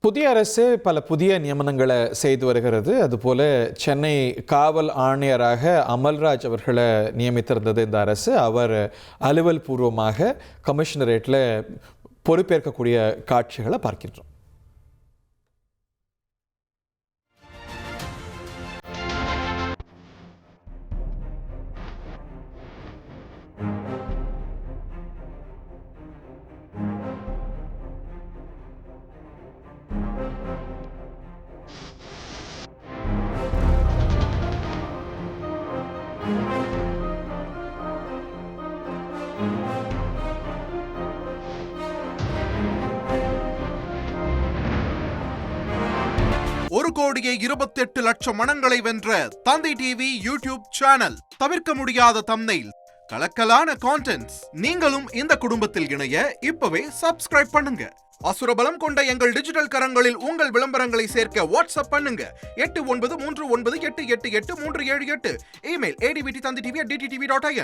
புதிய அரசு பல புதிய நியமனங்களை செய்து வருகிறது. அதுபோல சென்னை காவல் ஆணையராக அமல்ராஜ் அவர்களை நியமித்திருந்தது இந்த அரசு. அவர் அலுவல் பூர்வமாக கமிஷனரேட்டில் பொறுப்பேற்கக்கூடிய காட்சிகளை பார்க்கின்றோம். ஒரு கோடியே 28 லட்சம் மனங்களை வென்ற தந்தி டிவி யூடியூப் சேனல். தவிர்க்க முடியாத தம்ப்நெயில், கலக்கலான கான்டென்ட்ஸ். நீங்களும் இந்த குடும்பத்தில் இணைய இப்பவே சப்ஸ்கிரைப் பண்ணுங்க. அசுரபலம் கொண்ட எங்கள் டிஜிட்டல் கரங்களில் உங்கள் விளம்பரங்களை சேர்க்க வாட்ஸ்அப் பண்ணுங்க. 893988883778. Email advtthanditv@dttv.in.